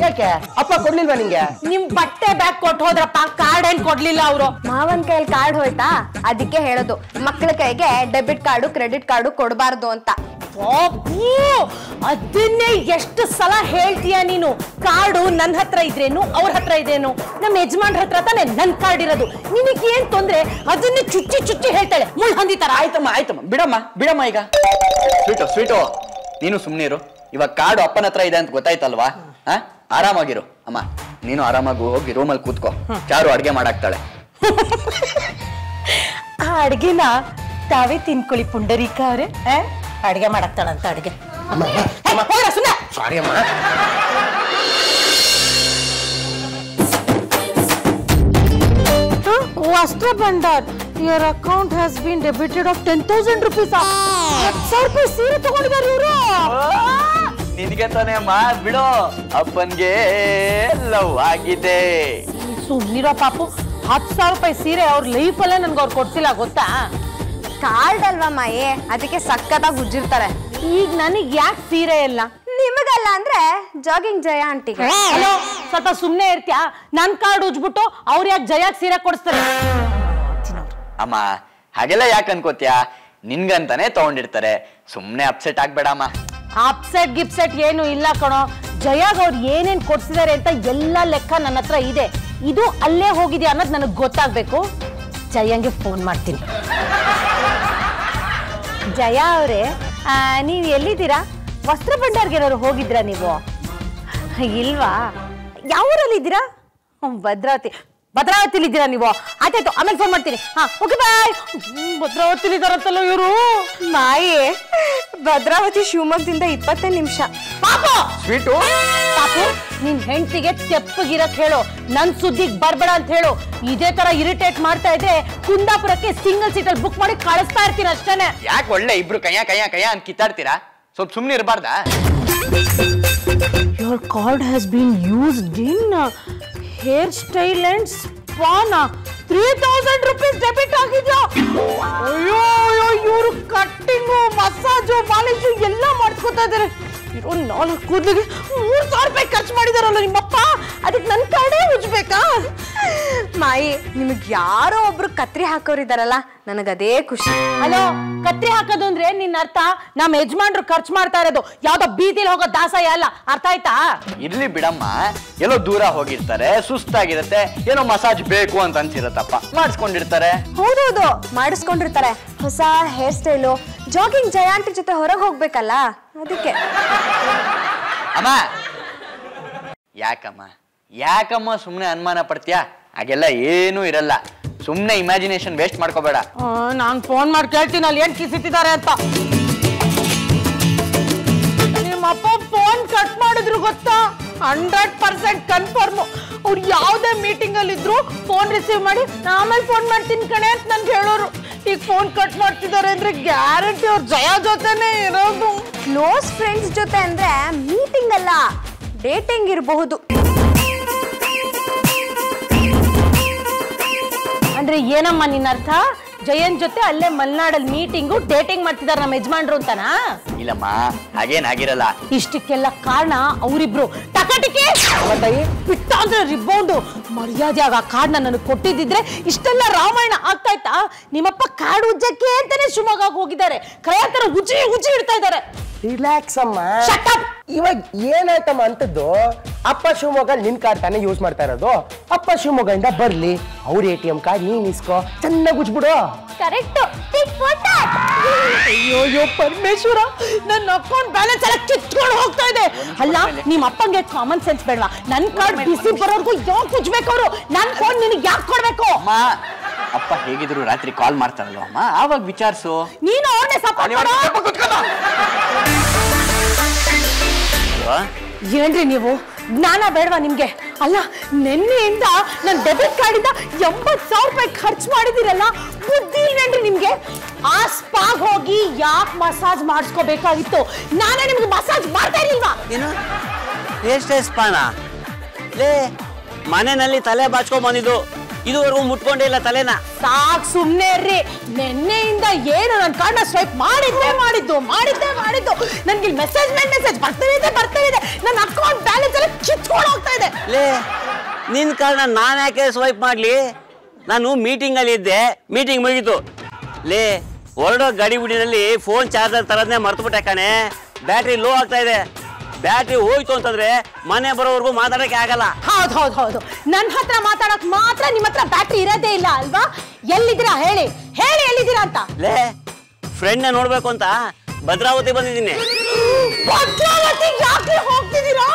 ಯಾಕೆ ಅಪ್ಪ ಕೊಡ್ಲಿಲ್ವಾ ನಿಂಗೆ? ನಿಮ್ ಬಟ್ಟೆ ಬ್ಯಾಗ್ ಕೊಟ್ಟು ಹೋದ್ರಪ್ಪ, ಕಾರ್ಡ್ ಏನ್ ಕೊಡ್ಲಿಲ್ಲ ಅವರು. ಮಾವನ್ ಕೈಯಲ್ಲಿ ಕಾರ್ಡ್ ಹೋಯ್ತಾ, ಅದಕ್ಕೆ ಹೇಳೋದು ಮಕ್ಕಳ ಕೈಗೆ ಡೆಬಿಟ್ ಕಾರ್ಡು ಕ್ರೆಡಿಟ್ ಕಾರ್ಡು ಕೊಡಬಾರ್ದು ಅಂತ. ಅದನ್ನೇ ಎಷ್ಟು ಸಲ ಹೇಳ್ತೀಯ ನೀನು. ಕಾರ್ಡು ನನ್ನ ಹತ್ರ ಇದ್ರೇನು ಅವ್ರ ಹತ್ರ ಇದೇನು, ನಮ್ಮ ಯಜಮಾನ್ರ ಹತ್ರ ತಾನೆ ನನ್ ಕಾರ್ಡ್ ಇರೋದು. ನಿನಗೆ ಏನ್ ತೊಂದ್ರೆ ಅದನ್ನೇ ಚುಚ್ಚಿ ಚುಚ್ಚಿ ಹೇಳ್ತಾಳೆ ಮುಳ್ ಹೊಂದಿತಾರ. ಆಯ್ತಮ್ಮ ಬಿಡಮ್ಮ ಈಗ. ಸ್ವೀಟು ನೀನು ಸುಮ್ನಿರು. ಇವಾಗ ಕಾರ್ಡು ಅಪ್ಪನ ಹತ್ರ ಇದೆ ಅಂತ ಗೊತ್ತಾಯ್ತಲ್ವಾ? ಆರಾಮಾಗಿರು ಅಮ್ಮ. ನೀನು ಆರಾಮಾಗಿ ಹೋಗಿ ರೂಮಲ್ಲಿ ಕೂತ್ಕೋ. ಚಾರು ಅಡ್ಗೆ ಮಾಡಾಕ್ತಾಳೆ. ಆ ಅಡ್ಗೆನ ತಾವೇ ತಿನ್ಕೊಳ್ಳಿ ಪುಂಡರೀಕ ಅವ್ರೆ. ಅಡ್ಗೆ ಮಾಡಾಕ್ತಾಳಂತ ಅಡ್ಗೆ. ಸಾರಿ ಅಮ್ಮ. ವಸ್ತ್ರ Bhandar, your account has been debited of 10,000 rupees. 10,000 ರೂಪಾಯಿ ಸೀರೆ ತಗೊಂಡಿದ್ದಾರೆ ಇವರು. ನಿನಗೆ ತಾನೇ ಅಮ್ಮ, ಬಿಡು. ಅಪ್ಪನ್ಗೆ ಲವ್ ಆಗಿದೆ. ಸುಮ್ನಿರೋ ಪಾಪು. 10,000 ರೂಪಾಯಿ ಸೀರೆ ಅವ್ರ ಲೈಫಲ್ಲೇ ನನ್ಗೆ ಅವ್ರು ಕೊಡ್ಸಿಲ್ಲ ಗೊತ್ತಾ? ಕಾರ್ಡ್ ಅಲ್ವಾ ಮಾಯೇ, ಅದಕ್ಕೆ ಸಕ್ಕತ್ತಾಗಿ ಉಜ್ಜಿರ್ತಾರೆ. ಈಗ ನನಗೆ ಯಾಕೆ ಸೀರೆ ಇಲ್ಲ? ನಿಮಗಲ್ಲ ಅಂದ್ರೆ ಜಾಗಿಂಗ್ ಜಯ ಆಂಟಿಗೆ. ಹಲೋ, ಸ್ವಲ್ಪ ಸುಮ್ನೆ ಇರ್ತೀಯಾ? ನನ್ ಕಾರ್ಡ್ ಉಜ್ಬಿಟ್ಟು ಅವ್ರು ಯಾಕೆ ಜಯಾಗ್ ಸೀರೆ ಕೊಡಿಸ್ತಾರೆ? ಅಮ್ಮ ಹಾಗೆಲ್ಲ ಯಾಕೆ ಅನ್ಕೋತ್ಯಾ? ನಿನ್ಗಂತಾನೆ ತಗೊಂಡಿರ್ತಾರೆ. ಸುಮ್ನೆ ಅಪ್ಸೆಟ್ ಆಗ್ಬೇಡಮ್ಮ. ಅಪ್ಸೆಟ್ ಗಿಪ್ಸೆಟ್ ಏನು ಇಲ್ಲ ಕಣೋ. ಜಯಾಗ್ ಅವ್ರು ಏನೇನ್ ಕೊಡ್ಸಿದಾರೆ ಅಂತ ಎಲ್ಲಾ ಲೆಕ್ಕ ನನ್ನ ಹತ್ರ ಇದೆ. ಇದು ಅಲ್ಲೇ ಹೋಗಿದೆ ಅನ್ನೋದು ನನಗೆ ಗೊತ್ತಾಗ್ಬೇಕು. ಜಯಂಗೆ ಫೋನ್ ಮಾಡ್ತೀನಿ. ಜಯ ಅವರೇ, ನೀವು ಎಲ್ಲಿದ್ದೀರಾ? ವಸ್ತ್ರ ಭಂಡಾರ್ಗೆ ಏನಾದ್ರು ಹೋಗಿದ್ರಾ ನೀವು? ಇಲ್ವಾ? ಯಾವ ಊರಲ್ಲಿ ಇದ್ದೀರಾ? ಭದ್ರಾವತಿಲಿದ್ದೀರಾ ನೀವು? ಆಯ್ತಾಯ್ತು, ಆಮೇಲೆ ಫೋನ್ ಮಾಡ್ತೀನಿ. Okay bye. ಭದ್ರಾವತಿಲಿದ್ದಾರಂತಲ್ಲ ಇವರು. ಮಾಯೇ, ಭದ್ರಾವತಿ ಶಿವಮೊಗ್ಗದಿಂದ 20 ನಿಮಿಷ. ಪಾಪು ಸ್ವೀಟು ಪಾಪು, ನಿನ್ ಹೆಂಡತಿಗೆ ತೆಪ್ಪಗಿರಕ್ ಹೇಳು, ನನ್ ಸುದ್ದಿಗ್ ಬರ್ಬೇಡ ಅಂತ ಹೇಳು. ಇದೇ ತರ ಇರಿಟೇಟ್ ಮಾಡ್ತಾ ಇದ್ರೆ ಕುಂದಾಪುರಕ್ಕೆ ಸಿಂಗಲ್ ಸೀಟಲ್ಲಿ ಬುಕ್ ಮಾಡಿ ಕಳಿಸ್ತಾ ಇರ್ತೀನಿ ಅಷ್ಟೇನೆ. ಯಾಕೆ ಒಳ್ಳೆ ಇಬ್ರು ಕಯ್ಯ ಅಂತ ಕಿತ್ತಾಡ್ತೀರಾ? ಸ್ವಲ್ಪ ಸುಮ್ನೆ ಇರಬಾರ್ದಾ? Your card has been used in hair style and spa. 3,000 rupees debit ಆಗಿದ್ಯಾ? ಅಯ್ಯೋ ಇವರು ಕಟ್ಟಿಂಗು ಮಸಾಜು ಮಾಲಿಶು ಎಲ್ಲ ಮಾಡ್ಕೊತಾ ಇದಾರೆ. ಇರೋ 4 ಕೂದಲಿಗೆ 3,000 ರೂಪಾಯಿ ಖರ್ಚು ಮಾಡಿದಾರಲ್ಲ ನಿಮ್ಮಪ್ಪ. ಅದಕ್ಕೆ ನನ್ನ ಕಾರ್ಡೇ ಉಜ್ಬೇಕಾ? ಮಾಯಿ, ನಿಮಗ್ ಯಾರೋ ಒಬ್ರು ಕತ್ರಿ ಹಾಕೋರಿದಾರಲ್ಲ, ನನಗದೇ ಖುಷಿ. ಹಲೋ, ಕತ್ರಿ ಹಾಕೋದು ಅಂದ್ರೆ ನಿನ್ನ ಅರ್ಥ ನಮ್ಮ ಯಜಮಾನ್ರು ಖರ್ಚು ಮಾಡ್ತಾ ಇರೋದು ಯಾವ್ದೋ ಬೀದಿಲಿ ಹೋಗೋ ದಾಸಯ್ಯ ಅಲ್ಲ. ಅರ್ಥ ಆಯ್ತಾ? ಇರ್ಲಿ ಬಿಡಮ್ಮ. ಎಲ್ಲೋ ದೂರ ಹೋಗಿರ್ತಾರೆ, ಸುಸ್ತಾಗಿರುತ್ತೆ, ಏನೋ ಮಸಾಜ್ ಬೇಕು ಅಂತ ಅನ್ಸಿರತ್ತಪ್ಪ, ಮಾಡಿಸ್ಕೊಂಡಿರ್ತಾರೆ. ಹೌದೌದು, ಮಾಡಿಸ್ಕೊಂಡಿರ್ತಾರೆ. ಹೊಸ ಹೇರ್ ಸ್ಟೈಲು, ಜಾಗಿಂಗ್ ಜಯ ಆಂಟಿ ಜೊತೆ ಹೊರಗೆ ಹೋಗ್ಬೇಕಲ್ಲ, ಅದಕ್ಕೆ. ಅಮ್ಮ ಯಾಕಮ್ಮ ಸುಮ್ನೆ ಅನುಮಾನ ಪಡ್ತೀಯಾ? ಹಾಗೆಲ್ಲ ಏನೂ ಇರಲ್ಲ. ಸುಮ್ನೆ ಇಮ್ಯಾಜಿನೇಷನ್ ವೇಸ್ಟ್ ಮಾಡ್ಕೋಬೇಡ. ನಾನು ಫೋನ್ ಮಾಡಿ ಕೇಳ್ತೀನಿ ಅಲ್ಲಿ ಏನ್ ಕಿಸಿತಿದ್ದಾರೆ ಅಂತ. ನಿಮ್ಮಪ್ಪ ಫೋನ್ ಕಟ್ ಮಾಡಿದ್ರು ಗೊತ್ತಾ? 100% ಕನ್ಫರ್ಮ್. ಅವ್ರು ಯಾವುದೇ ಮೀಟಿಂಗ್ ಅಲ್ಲಿ ಇದ್ರು ಫೋನ್ ರಿಸೀವ್ ಮಾಡಿ ಆಮೇಲೆ ಫೋನ್ ಮಾಡ್ತೀನಿ ಕಣೆ ಅಂತ ನನ್ಗೆ ಹೇಳೋರು. ಈಗ ಫೋನ್ ಕಟ್ ಮಾಡ್ತಿದ್ದಾರೆ ಅಂದ್ರೆ ಗ್ಯಾರಂಟಿ ಅವ್ರ ಜಯ ಜೊತೆನೆ ಇರೋದು. ಕ್ಲೋಸ್ ಫ್ರೆಂಡ್ಸ್ ಜೊತೆ ಅಂದ್ರೆ ಮೀಟಿಂಗ್ ಅಲ್ಲ, ಡೇಟಿಂಗ್ ಇರಬಹುದು. ಅಂದ್ರೆ ಏನಮ್ಮ ನಿನ್ನ ಅರ್ಥ? ಜಯನ್ ಜೊತೆ ಅಲ್ಲೇ ಮಲ್ನಾಡಲ್ಲಿ ಮೀಟಿಂಗು ಡೇಟಿಂಗ್ ಮಾಡ್ತಿದಾರ ನಮ್ಮ ಯಜಮಾನ್ರು ಅಂತನಾ? ಇಲ್ಲಮ್ಮ, ಹಾಗೇನಾಗಿರಲ್ಲ. ಇಷ್ಟಕ್ಕೆಲ್ಲ ಕಾರಣ ಅವರಿಬ್ರು ಟಕಾಟಿಕೆ ಬಿಟ್ಟ ಅಂದ್ರೆ ರಿಬೌಂಡು. ಮರ್ಯಾದೆಯಾಗ ಆ ಕಾರ್ಡ್ನ ನನಗೆ ಕೊಟ್ಟಿದ್ದಿದ್ರೆ ಇಷ್ಟೆಲ್ಲ ರಾಮಾಯಣ ಆಗ್ತಾ ಇತ್ತಾ? ನಿಮ್ಮಪ್ಪ ಕಾರ್ಡ್ ಉಜ್ಜಕ್ಕೆ ಅಂತಾನೆ ಶಿವಮೊಗ್ಗ ಹೋಗಿದ್ದಾರೆ. ಕರೆಯತರ ಉಜ್ಜಿ ಇಡ್ತಾ ಇದ್ದಾರೆ. ರಿಲ್ಯಾಕ್ಸ್ ಅಮ್ಮ. ಇವಾಗ ಏನಾಯ್ತಮ್ಮ ಅಂತದ್ದು? ಅಪ್ಪ ಶಿವಮೊಗ್ಗ ನಿನ್ ಕಾರ್ಡ್ ತಾನೇ ಯೂಸ್ ಮಾಡ್ತಾ ಇರೋದು. ಅಪ್ಪ ಶಿವಮೊಗ್ಗದಿಂದ ಬರ್ಲಿ, ಅವ್ರ ATM ಕಾರ್ಡ್ ನೀನ್ ಇಸ್ಕೋ, ಚೆನ್ನಾಗಿ ಉಜ್ಬಿಡು. ಕರೆಕ್ಟ್. ಅಯ್ಯೋ ಪರಮೇಶ್ವರ, ನನ್ನ ಅಕೌಂಟ್ ಬ್ಯಾಲೆನ್ಸ್ ಎಲ್ಲ ಕಿತ್ಕೊಂಡು ಹೋಗ್ತಾ ಇದೆ. ಅಲ್ಲ, ನಿಮ್ಮ ಅಪ್ಪಂಗೆ ಕಾಮನ್ ಸೆನ್ಸ್ ಬೇಡವಾ? ನನ್ ಕಾರ್ಡ್ ಬಿಸಿ ಬರೋರ್ಗು ಯಾಕೆ ಉಜ್ಬೇಕು ಅವರು? ನನ್ ಫೋನ್ ನಿನಗೆ ಯಾಕೆ ಕೊಡ್ಬೇಕು? ಅಪ್ಪ ಹೇಗಿದ್ರು ರಾತ್ರಿ ಕಾಲ್ ಮಾಡ್ತಾರಲ್ವ ಅಮ್ಮ, ಆವಾಗ ವಿಚಾರಿಸು. ನೀನು ಅವ್ರನ್ನೇ ಸಪೋರ್ಟ್ ಮಾಡು. ಏನ್ರಿ ನೀವು? ಜ್ಞಾನ ಬೇಡವಾ ನಿಮ್ಗೆ? ಅಲ್ಲ, ನಿನ್ನೆಯಿಂದ ನನ್ನ ಡೆಬಿಟ್ ಕಾರ್ಡಿಂದ 80,000 ರೂಪಾಯಿ ಖರ್ಚು ಮಾಡಿದಿರಲ್ಲ, ಬುದ್ಧಿ ಇಲ್ವೇನ್ರಿ ನಿಮ್ಗೆ? ಆ ಸ್ಪಾಗ್ ಹೋಗಿ ಯಾಕೆ ಮಸಾಜ್ ಮಾಡಿಸ್ಕೋಬೇಕಾಗಿತ್ತು? ನಾನೇ ನಿಮ್ಗೆ ಮಸಾಜ್ ಮಾಡ್ತಾ ಇರ್ಲಿಲ್ವಾ? ಏನು ಎಷ್ಟೇ ಸ್ಪಾನ ಲೇ? ಮನೆಯಲ್ಲಿ ತಲೆ ಬಾಚ್ಕೊಂಡ್ ಬಂದಿದ್ದು ಇದುವರೆಗೂ ಮುಟ್ಕೊಂಡೇ ಇಲ್ಲ ತಲೆನ. ಸಾಕ್ ಸುಮ್ನೆ ಇರ್ರಿ. ನೆನ್ನೆಯಿಂದ ಏನು ನನ್ನ ಕಾರ್ಡ್ನ ಸ್ವೈಪ್ ಮಾಡಿದ್ದು ನನ್ಗೆ ಮೆಸೇಜ್ ಬರ್ತಾ ಇದೆ. ನನ್ನ ಅಕೌಂಟ್ ಬ್ಯಾಲೆನ್ಸ್ ಎಲ್ಲ ಕಿತ್ಕೊಂಡು ಹೋಗ್ತಾ ಇದೆ. ಲೇ ನಿನ್ ಕಾರಣ ನಾನು ಯಾಕೆ ಸ್ವೈಪ್ ಮಾಡ್ಲಿ? ನಾನು ಮೀಟಿಂಗ್ ಅಲ್ಲಿ ಇದ್ದೆ, ಮೀಟಿಂಗ್ ಮುಗೀತು. ಲೇ ಹೊರಡೋ ಗಾಡಿ ಬಿಡಿನಲ್ಲಿ ಫೋನ್ ಚಾರ್ಜರ್ ತರದ್ನೇ ಮರ್ತುಬಿಟ್ಟೆ ಕಣೆ. ಬ್ಯಾಟ್ರಿ ಲೋ ಆಗ್ತಾ ಇದೆ. ಬ್ಯಾಟ್ರಿ ಹೋಯ್ತು ಅಂತಂದ್ರೆ ಮನೆ ಬರೋವರೆಗೂ ಮಾತಾಡಕ್ಕೆ ಆಗಲ್ಲ. ಹೌದು ನನ್ನ ಹತ್ರ ಮಾತಾಡಕ್ ಮಾತ್ರ ನಿಮ್ಮ ಹತ್ರ ಬ್ಯಾಟ್ರಿ ಇರೋದೇ ಇಲ್ಲ ಅಲ್ವಾ? ಎಲ್ಲಿದ್ದೀರಾ ಹೇಳಿ ಎಲ್ಲಿದ್ದೀರಾ ಅಂತ. ಲೇ ಫ್ರೆಂಡ್ ನ ನೋಡ್ಬೇಕು ಅಂತ ಭದ್ರಾವತಿ ಬಂದಿದ್ದೀನಿ. ಭದ್ರಾವತಿ ಯಾಕೆ ಹೋಗ್ತಿದ್ದೀರಾ?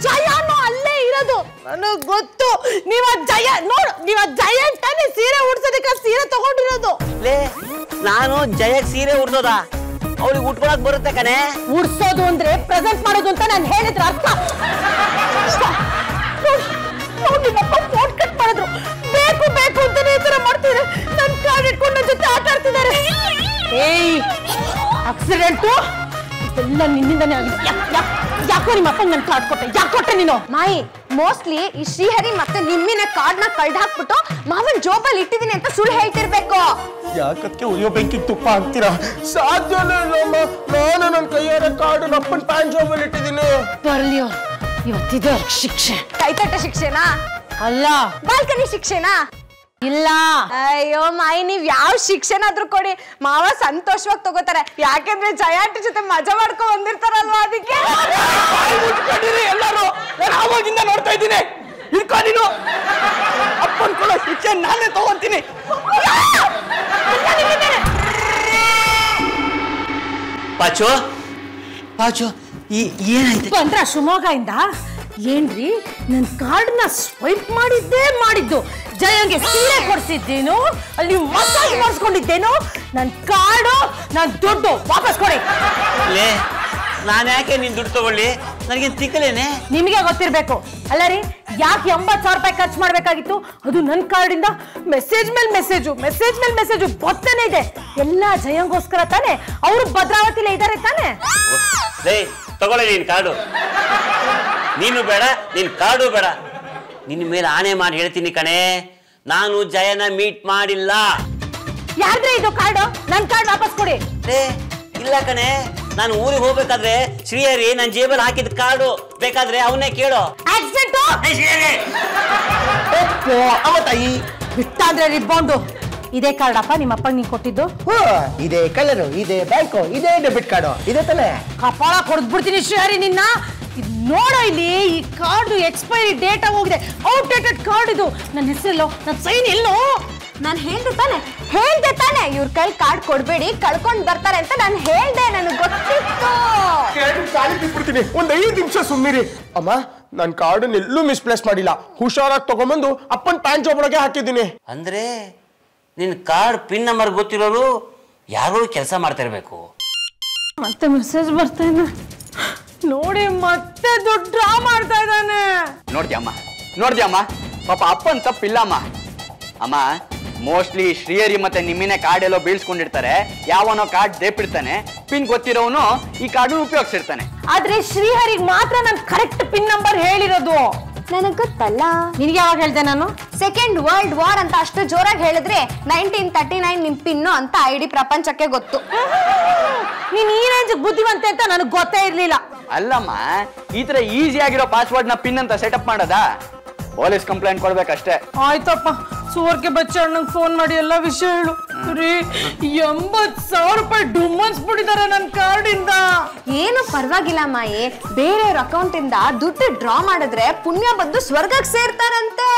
ಜಯನು ಅಲ್ಲೇ ಇರೋದು ನನಗ್ ಗೊತ್ತು. ನೀವ ಜಯ ತಾನೇ ಸೀರೆ ಉಡ್ಸೋದಕ್ಕೆ ಸೀರೆ ತಗೊಂಡಿರೋದು. ಲೇ ನಾನು ಜಯಕ್ ಸೀರೆ ಉಡ್ಸೋದಾ? ಅವಳಿಗೆ ಉಟ್ಕೊಳಕ್ ಬರುತ್ತೆ ಕಣೆ. ಉಡ್ಸೋದು ಅಂದ್ರೆ ಪ್ರೆಸೆಂಟ್ ಮಾಡೋದು ಅಂತ ನಾನು ಹೇಳಿದ್ರ ಅರ್ಥ. ನಿಮ್ಮಪ್ಪ ಫೋನ್ ಕಟ್ ಮಾಡಿದ್ರು. ಬೇಕು ಅಂತಾನೆ ಈ ತರ ಮಾಡ್ತಿದ್ರೆ ನನ್ ಕಾರ್ಡ್ ಇಟ್ಕೊಂಡು ನನ್ನ ಜೊತೆ ಆಟ ಆಡ್ತಿದ್ದಾರೆ. ಆಕ್ಸಿಡೆಂಟು ಇದೆಲ್ಲ ನಿನ್ನಿಂದಾನೇ ಆಗಿದೆ. ಯಾಕೋ ನಿಮ್ಮ ಅಪ್ಪ ನನ್ ಕಾರ್ಡ್ ಕೊಟ್ಟೆ? ಯಾಕೆ ಕೊಟ್ಟೆ ನೀನು? ಮಾಯಿ ಮೋಸ್ಟ್ಲಿ ಈ ಶ್ರೀಹರಿ ಮತ್ತೆ ನಿಮ್ಮಿನ ಕಾರ್ಡ್ ನ ಕಳ್ದ ಹಾಕ್ಬಿಟ್ಟು ಮಾವನ್ ಜೋಬಲ್ಲಿ ಇಟ್ಟಿದೀನಿ ಅಂತ ಸುಳ್ಳು ಹೇಳ್ತಿರ್ಬೇಕು. ಯಾಕಕ್ಕೆ ಉರಿಯೋ ಬೆಂಕಿ ತುಪ್ಪ ಹಾಕ್ತೀರಾ? ಸಾಧ್ಯನೇ ಇಲ್ಲಮ್ಮ. ನಾನು ನನ್ನ ಕೈಯಾರ ಕಾರ್ಡ್ ಅಪ್ಪನ ಪ್ಯಾಂಟ್ ಜಾಬಲ್ಲಿ ಇಟ್ಟಿದ್ದೀನಿ. ಬರ್ಲಿಯೋ ಇವತ್ತಿದೆ ಶಿಕ್ಷೆ. ಕೈತಟ್ಟ ಶಿಕ್ಷೆನಾ? ಅಲ್ಲ ಬಾಲ್ಕನಿ ಶಿಕ್ಷೆನಾ? ಇಲ್ಲ. ಅಯ್ಯೋ ಮಾಯಿ ನೀವ್ ಯಾವ ಶಿಕ್ಷೆನಾದ್ರೂ ಕೊಡಿ, ಮಾವ ಸಂತೋಷವಾಗಿ ತಗೋತಾರೆ. ಯಾಕೆಂದ್ರೆ ಜಯಾಂಟಿ ಜೊತೆ ಮಜಾ ಮಾಡ್ಕೊಂಡ್ ಬಂದಿರ್ತಾರಲ್ವಾ, ಅದಕ್ಕೆ. ಎಲ್ಲರೂ ಆವಾಗಿಂದ ನೋಡ್ತಾ ಇದ್ದೀನಿ. ನೀನು ಅಪ್ಪನ್ ಕೊಡೋ ಶಿಕ್ಷೆ ನಾನೇ ತಗೊಂತೀನಿ. ಪಾಚು ಏನಾಯ್ತು? ಬಂದ್ರ ಶಿವಮೊಗ್ಗದಿಂದ? ಏನ್ರಿ ನನ್ ಕಾರ್ಡ್ನ ಸ್ವೈಪ್ ಮಾಡಿದ್ದು. ಜಯಂಗೆ ಸೀರೆ ಕೊಡ್ಸಿದ್ದೇನು, ಅಲ್ಲಿ ಮಸಾಜ್ ಮಾಡಿಸ್ಕೊಂಡಿದ್ದೇನು. ನನ್ ಕಾರ್ಡು ನನ್ ದುಡ್ಡು ವಾಪಸ್ ಕೊಡಿ. ನಾನು ಯಾಕೆ ನಿನ್ ದುಡ್ಡು ತಗೊಳ್ಳಿ? ನನಗೆ ತಿಕ್ಕಲೇನೆ. ನಿಮಗೆ ಗೊತ್ತಿರ್ಬೇಕು ಅಲ್ಲ ರೀ. ಯಾಕೆ 80,000 ರೂಪಾಯಿ ಖರ್ಚು ಮಾಡ್ಬೇಕಾಗಿತ್ತು? ಅದು ನನ್ನ ಕಾರ್ಡಿಂದ ಮೆಸೇಜ್ ಮೇಲೆ ಮೆಸೇಜು ಬರ್ತಾನೆ ಇದೆ. ಎಲ್ಲ ಜಯಂಗೋಸ್ಕರ ತಾನೆ. ಅವರು ಭದ್ರಾವತಿಲೇ ಇದ್ದಾರೆ ತಾನೆ. ತಗೊಳ್ಳಿ ನೀನ್ ಕಾರ್ಡು. ನೀನು ಬೇಡ, ನಿನ್ ಕಾರ್ಡು ಬೇಡ. ನಿನ್ನ ಮೇಲೆ ಆಣೆ ಮಾಡಿ ಹೇಳ್ತೀನಿ ಕಣೆ, ನಾನು ಜಯನ ಮೀಟ್ ಮಾಡಿಲ್ಲ. ಯಾರ್ದ್ರೆ ಇದು ಕಾರ್ಡು? ನನ್ ಕಾರ್ಡ್ ವಾಪಸ್ ಕೊಡಿ. ಇಲ್ಲ ಕಣೆ, ನಾನು ಊರಿಗೆ ಹೋಗ್ಬೇಕಾದ್ರೆ ಶ್ರೀಹರಿ ನನ್ನ ಜೇಬಲ್ಲಿ ಹಾಕಿದ ಕಾರ್ಡು, ಬೇಕಾದ್ರೆ ಅವನ್ನೇ ಕೇಳು. ಬಿಟ್ಟ ಅಂದ್ರೆ ರಿಬೌಂಡು. ಇದೇ ಕಾರ್ಡ್ ಅಪ್ಪ ನಿಮ್ಮಪ್ಪ ನೀನ್ ಕೊಟ್ಟಿದ್ದು? ಇದೇ ಕಲರು, ಇದೇ ಬ್ಯಾಂಕು, ಇದೇ ಡೆಬಿಟ್ ಕಾರ್ಡು ಇದೆ ತಾನೆ. ಕಪಾಳ ಕೊಡ್ಬಿಡ್ತೀನಿ ಶ್ರೀಹರಿ ನಿನ್ನ. ನೋಡೋ ಇಲ್ಲಿ, ಈ ಕಾರ್ಡ್ ಎಕ್ಸ್ಪೈರಿ ಡೇಟ್ ಹೋಗಿದೆ. ಔಟ್ಡೇಟೆಡ್ ಕಾರ್ಡ್ ಇದು. ನನ್ನ ಹೆಸರಲ್ಲೋ, ನನ್ನ ಸೈನ್ ಎಲ್ಲೋ. ನಾನು ಹೇಳ್ದೆ ತಾನೆ ಇವ್ರ ಕೈ ಕಾರ್ಡ್ ಕೊಡ್ಬೇಡಿ, ಕಳ್ಕೊಂಡ್ ಬರ್ತಾರೆ ಅಂತ ನಾನು ಹೇಳ್ದೆ. ನನಗೆ ಗೊತ್ತಿತ್ತು. ಒಂದ್ 5 ನಿಮಿಷ ಸುಮ್ಮನಿರಿ ಅಮ್ಮ. ನನ್ ಕಾರ್ಡ್ ಎಲ್ಲೂ ಮಿಸ್ಪ್ಲೇಸ್ ಮಾಡಿಲ್ಲ. ಹುಷಾರಾಗಿ ತಗೊಂಬಂದು ಅಪ್ಪನ ಪ್ಯಾಂಟ್ ಜಾಬ್ ಒಳಗೆ ಹಾಕಿದ್ದೀನಿ. ಅಂದ್ರೆ ನಿನ್ ಕಾರ್ಡ್ ಪಿನ್ ನಂಬರ್ ಗೊತ್ತಿರೋರು ಯಾರೋ ಕೆಲಸ ಮಾಡ್ತಾ ಇರ್ಬೇಕು. ಮತ್ತೆ ಮೆಸೇಜ್ ಬರ್ತಾ ಇದೆ ನೋಡಿ. ಮತ್ತೆ ದುಡ್ಡು ಡ್ರಾ ಮಾಡ್ತಾ ಇದ್ದಾನೆ. ನೋಡ್ದ್ಯಮ್ಮ ಪಾಪ ಅಪ್ಪನ್ ತಪ್ಪಿಲ್ಲಮ್ಮ. ಅಮ್ಮ ಮೋಸ್ಟ್ಲಿ ಶ್ರೀಹರಿ ಮತ್ತೆ ನಿಮ್ಮಿನ ಕಾರ್ಡ್ ಎಲ್ಲೋ ಬೀಳ್ಸ್ಕೊಂಡಿರ್ತಾರೆ. ಯಾವನೋ ಕಾರ್ಡ್ ದೇಪಿಡ್ತಾನೆ, ಪಿನ್ ಗೊತ್ತಿರೋನು ಈ ಕಾರ್ಡ್ ಉಪಯೋಗಿಸಿರ್ತಾನೆ. ಆದ್ರೆ ಶ್ರೀಹರಿಗೆ ಮಾತ್ರ ನಾನು ಕರೆಕ್ಟ್ ಪಿನ್ ನಂಬರ್ ಹೇಳಿರೋದು. ನನಗ್ ಗೊತ್ತಲ್ಲ. ನಿನ್ಗೆ ಯಾವಾಗ ಹೇಳ್ದೆ ನಾನು? ಸೆಕೆಂಡ್ ವರ್ಲ್ಡ್ ವಾರ್ ಅಂತ ಅಷ್ಟು ಜೋರಾಗಿ ಹೇಳಿದ್ರೆ 1939 ನಿಮ್ ಪಿನ್ನು ಅಂತ ID ಪ್ರಪಂಚಕ್ಕೆ ಗೊತ್ತು. ನೀನ್ ಈ ರೇಂಜ್ ಬುದ್ಧಿವಂತೆ ಅಂತ ನನಗೆ ಗೊತ್ತೇ ಇರ್ಲಿಲ್ಲ. ಅಲ್ಲಮ್ಮ, ಈ ತರ ಈಸಿ ಆಗಿರೋ ಪಾಸ್ವರ್ಡ್ ನ ಪಿನ್ ಅಂತ ಸೆಟಪ್ ಮಾಡೋದಾ? ಪೊಲೀಸ್ ಕಂಪ್ಲೇಂಟ್ ಕೊಡ್ಬೇಕಷ್ಟೇ. ಆಯ್ತಪ್ಪ, ಸೋರ್ಕೆ ಬಚ್ಚಣ್ಣಂಗೆ ಫೋನ್ ಮಾಡಿ ಎಲ್ಲ ವಿಷಯ ಹೇಳು. ರೀ 80,000 ರೂಪಾಯಿ ಡುಮ್ಮನ್ಸ್ಬಿಟ್ಟಿದ್ದಾರೆ ನನ್ನ ಕಾರ್ಡಿಂದ. ಏನು ಪರವಾಗಿಲ್ಲ ಮಾಯಿ, ಬೇರೆಯವ್ರ ಅಕೌಂಟ್ ಇಂದ ದುಡ್ಡು ಡ್ರಾ ಮಾಡಿದ್ರೆ ಪುಣ್ಯ ಬಂದು ಸ್ವರ್ಗಕ್ಕೆ ಸೇರ್ತಾರಂತೆ.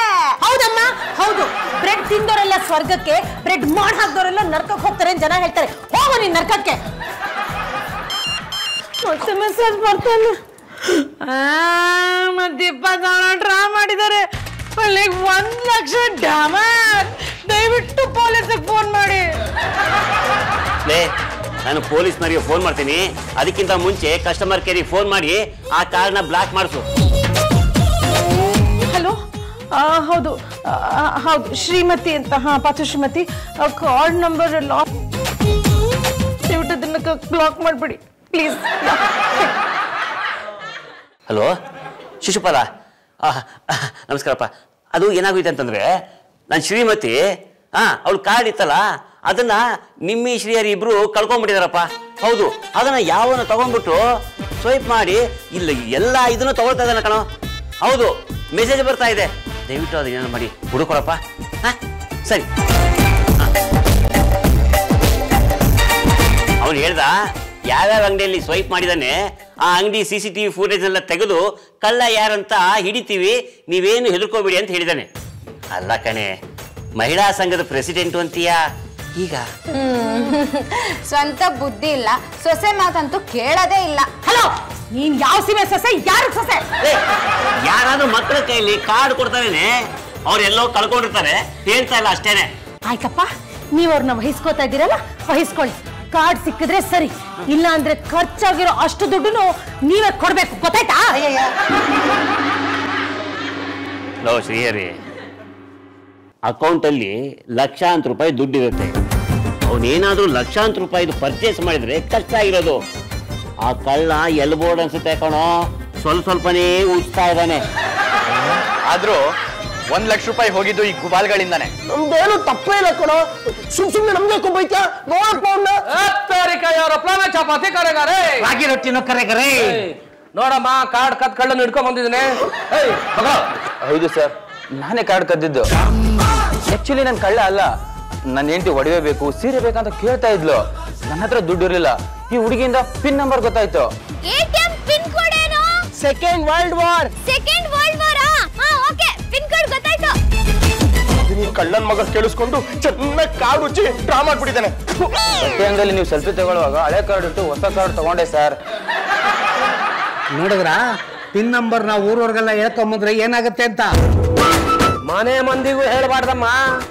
ಹೌದಮ್ಮ, ಹೌದು. ಬ್ರೆಡ್ ತಿಂದವರೆಲ್ಲ ಸ್ವರ್ಗಕ್ಕೆ, ಬ್ರೆಡ್ ಮಾಡಿ ಹಾಕ್ದವರೆಲ್ಲ ನರ್ಕಕ್ಕೆ ಹೋಗ್ತಾರೆ ಜನ ಹೇಳ್ತಾರೆ. ಹೋಗು ನೀನ್ ನರ್ಕಕ್ಕೆ. ಮತ್ತೆ ಮೆಸೇಜ್ ಬರ್ತಾನೆ. ಮತ್ತೆ 20,000 ಡ್ರಾ ಮಾಡಿದ್ದಾರೆ. 1 ಲಕ್ಷ ಡ್ಯಾಮೇಜ್. ದಯವಿಟ್ಟು ಪೊಲೀಸ್ಗೆ ಫೋನ್ ಮಾಡಿ. ನಾನು ಪೊಲೀಸ್ನವರಿಗೆ ಫೋನ್ ಮಾಡ್ತೀನಿ. ಅದಕ್ಕಿಂತ ಮುಂಚೆ ಕಸ್ಟಮರ್ ಕೇರಿಗೆ ಫೋನ್ ಮಾಡಿ ಆ ಕಾರ್ಡ್ನ ಬ್ಲಾಕ್ ಮಾಡಿಸು. ಹಲೋ, ಹೌದು ಶ್ರೀಮತಿ ಅಂತ. Pachu Shrimati. Card number lock. ದಯವಿಟ್ಟು ಅದನ್ನ ಬ್ಲಾಕ್ ಮಾಡಿಬಿಡಿ ಪ್ಲೀಸ್. ಹಲೋ ಶಿಶುಪಾಲ, ನಮಸ್ಕಾರಪ್ಪ. ಅದು ಏನಾಗೋಯ್ತು ಅಂತಂದ್ರೆ, ನನ್ನ ಶ್ರೀಮತಿ ಅವಳು ಕಾರ್ಡ್ ಇತ್ತಲ್ಲ ಅದನ್ನ ನಿಮ್ಮಿ ಶ್ರೀಹರಿ ಇಬ್ರು ಕಳ್ಕೊಂಡ್ಬಿಟ್ಟಿದಾರಪ್ಪ. ಹೌದು, ಅದನ್ನ ಯಾವನ್ನ ತಗೊಂಡ್ಬಿಟ್ಟು ಸ್ವೈಪ್ ಮಾಡಿ ಇಲ್ಲ ಎಲ್ಲ ಇದನ್ನು ತಗೊಳ್ತಾ ಇದ್ದಾನೆ ಕಣೋ. ಹೌದು, ಮೆಸೇಜ್ ಬರ್ತಾ ಇದೆ. ದಯವಿಟ್ಟು ಅದನ್ನ ಮಾಡಿ ಹುಡುಕೊಳಪ್ಪ. ಸರಿ. ಅವನು ಹೇಳ್ದ ಯಾವ್ಯಾವ ಅಂಗಡಿಯಲ್ಲಿ ಸ್ವೈಪ್ ಮಾಡಿದಾನೆ ಆ ಅಂಗಡಿ CCTV ಫುಟೇಜ್ ಎಲ್ಲ ತೆಗೆದು ಕಳ್ಳ ಯಾರಂತ ಹಿಡಿತೀವಿ, ನೀವೇನು ಹೆದರ್ಕೋಬೇಡಿ ಅಂತ ಹೇಳಿದಾನೆ. ಅಲ್ಲ ಕಣೆ, ಮಹಿಳಾ ಸಂಘದ ಪ್ರೆಸಿಡೆಂಟ್ ಅಂತೀಯಾ ಈಗ? ಸ್ವಂತ ಬುದ್ಧಿ ಇಲ್ಲ, ಸೊಸೆ ಮಾತಂತೂ ಕೇಳೋದೇ ಇಲ್ಲ. ಹಲೋ, ನೀನ್ ಯಾವ ಸೀಮೆ ಸೊಸೆ, ಯಾರು ಸೊಸೆ? ಯಾರಾದ್ರೂ ಮಕ್ಕಳ ಕೈಲಿ ಕಾರ್ಡ್ ಕೊಡ್ತಾರೇನೆ, ಅವ್ರೆಲ್ಲೋ ಕಳ್ಕೊಂಡಿರ್ತಾರೆ, ಹೇಳ್ತಾ ಇಲ್ಲ ಅಷ್ಟೇನೆ. ಆಯ್ತಪ್ಪ, ನೀವ್ ಅವ್ರನ್ನ ವಹಿಸ್ಕೋತಾ ಇದ್ದೀರಲ್ಲ, ವಹಿಸ್ಕೊಳ್ಳಿ. ಕಾರ್ಡ್ ಸಿಕ್ಕಿದ್ರೆ ಸರಿ, ಇಲ್ಲ ಅಂದ್ರೆ ಖರ್ಚಾಗಿರೋ ಅಷ್ಟು ದುಡ್ಡು ನೀವೇ ಕೊಡ್ಬೇಕು, ಗೊತ್ತಾಯ್ತಾ? ಲೋ ಶ್ರೀಹರಿ, ಅಕೌಂಟಲ್ಲಿ ಲಕ್ಷಾಂತರ ರೂಪಾಯಿ ದುಡ್ಡಿರುತ್ತೆ. ಅವನೇನಾದ್ರೂ ಲಕ್ಷಾಂತರ ರೂಪಾಯಿದು ಪರ್ಚೇಸ್ ಮಾಡಿದ್ರೆ ಕಷ್ಟ ಆಗಿರೋದು. ಆ ಕಳ್ಳ ಎಲ್ಬೋರ್ಡ್ ಅನ್ಸುತ್ತೆ ಕಣೋ, ಸ್ವಲ್ಪನೇ ಉಚ್ತಾ ಇದ್ದಾನೆ. ಆದ್ರೂ 1 ಲಕ್ಷ ರೂಪಾಯಿ ಹೋಗಿದ್ದು ಈ ಗುಬಾಲ್ಗಳಿಂದಾನೆ. ನಮ್ದೇನು ತಪ್ಪೇ ಇಲ್ಲ ಕೊಡೋ, ಸುಮ್ನೆ ನಮ್ಗೆ ಕೊಬ್ಬೈತ್ಯಾ ನೋಡಪ್ಪ ಚಪಾತಿ ಕರೆಗಾರೆ ರಾಗಿ ರೊಟ್ಟಿನೂ ಕರೆಗರೆ. ನೋಡಮ್ಮ, ಕಾರ್ಡ್ ಕತ್ ಕಳ್ಳನ್ನು ಹಿಡ್ಕೊಂಡ್ ಬಂದಿದ್ದೀನಿ. ಹೌದು ಸರ್, ನಾನೇ ಕಾರ್ಡ್ ಕದ್ದಿದ್ದು. ಆಕ್ಚುಲಿ ನನ್ ಕಳ್ಳ ಅಲ್ಲ, ನನ್ನ ಹೆಂಡತಿ ಒಡವೆ ಬೇಕು, ಸೀರೆ ಬೇಕಂತ ಕೇಳ್ತಾ ಇದ್ಲು. ನನ್ನ ಹತ್ರ ದುಡ್ಡು ಇರಲಿಲ್ಲ. ಈ ಹುಡುಗಿಯಿಂದ ಪಿನ್ ನಂಬರ್ ಗೊತ್ತಾಯ್ತು. ATM ಪಿನ್ ಕೋಡ್ ಏನು? Second world war. Second world war. Okay, pin code ಗೊತ್ತಾಯ್ತು. ನೀನ್ ಕಳ್ಳನ್ ಮಗ ಕೇಳಿಸ್ಕೊಂಡು ಚೆನ್ನಾಗಿ ಕಾರ್ಡ್ ಉಚ್ಚಿ ಡ್ರಾ ಮಾಡ್ಬಿಟ್ಟಿದ್ದಾನೆ. ಬಟ್ಟೆ ಅಂಗಡಿಯಲ್ಲಿ ನೀವು ಸೆಲ್ಫಿ ತಗೊಳ್ಳುವಾಗ ಹಳೆ ಕಾರ್ಡ್ ಇಟ್ಟು ಹೊಸ ಕಾರ್ಡ್ ತಗೊಂಡೆ ಸರ್. ನೋಡಿದ್ರ ಪಿನ್ ನಂಬರ್ ನಾವು ಊರವರ್ಗೆಲ್ಲ ಹೇಳ್ಕೊಂಬಂದ್ರೆ ಏನಾಗುತ್ತೆ ಅಂತ. ಮನೆ ಮಂದಿಗೂ ಹೇಳ್ಬಾರ್ದಮ್ಮ.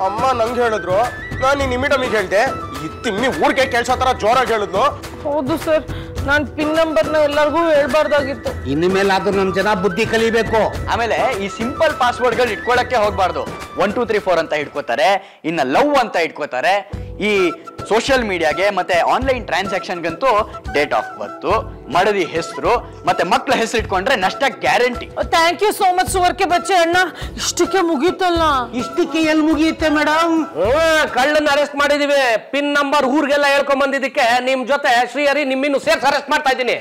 ಅಮ್ಮ ನಂಗೆ ಹೇಳಿದ್ರು, ನಾನು ನೀನ್ ನಿಮಿಟಮಿಗೆ ಹೇಳ್ದೆ, ಈ ತಿಮ್ಮಿ ಊರಿಗೆ ಕೆಲ್ಸ ತರ ಜೋರಾಗಿ ಹೇಳಿದ್ಲು. ಹೌದು ಸರ್, ನಾನ್ ಪಿನ್ ನಂಬರ್ನ ಎಲ್ಲರಿಗೂ ಹೇಳ್ಬಾರ್ದಾಗಿತ್ತು. ಇನ್ನು ಮೇಲಾದ್ರೂ ನಮ್ ಜನ ಬುದ್ಧಿ ಕಲಿಬೇಕು. ಆಮೇಲೆ ಈ ಸಿಂಪಲ್ ಪಾಸ್ವರ್ಡ್ ಗಳು ಇಟ್ಕೊಳಕ್ಕೆ ಹೋಗ್ಬಾರ್ದು. 1 2 3 4 ಅಂತ ಇಟ್ಕೋತಾರೆ, ಇನ್ನ ಲವ್ ಅಂತ ಇಟ್ಕೋತಾರೆ. ಈ ಸೋಷಿಯಲ್ ಮೀಡಿಯಾಗೆ ಮತ್ತೆ ಆನ್ಲೈನ್ ಟ್ರಾನ್ಸಾಕ್ಷನ್ಗಂತೂ ಡೇಟ್ ಆಫ್ ಬರ್ತ್, ಮಡದಿ ಹೆಸರು ಮತ್ತೆ ಮಕ್ಳ ಹೆಸರು ಇಟ್ಕೊಂಡ್ರೆ ನಷ್ಟ guarantee. Thank you so much ಸುವರ್ಕೆ ಬಚ್ಚೆ ಅಣ್ಣ, ಇಷ್ಟಕ್ಕೆ ಮುಗೀತಲ್ಲ. ಇಷ್ಟಕ್ಕೆ ಎಲ್ಲಿ ಮುಗಿಯುತ್ತೆ ಮೇಡಮ್? ಕಳ್ಳನ್ನ ಅರೆಸ್ಟ್ ಮಾಡಿದೀವಿ. ಪಿನ್ ನಂಬರ್ ಊರಿಗೆಲ್ಲ ಹೇಳ್ಕೊಂಡ್ ಬಂದಿದ್ದಕ್ಕೆ ನಿಮ್ ಜೊತೆ ಶ್ರೀಹರಿ ನಿಮ್ಮಿನ್ನು ಸೇರ್ಸಿ ಅರೆಸ್ಟ್ ಮಾಡ್ತಾ ಇದ್ದೀನಿ.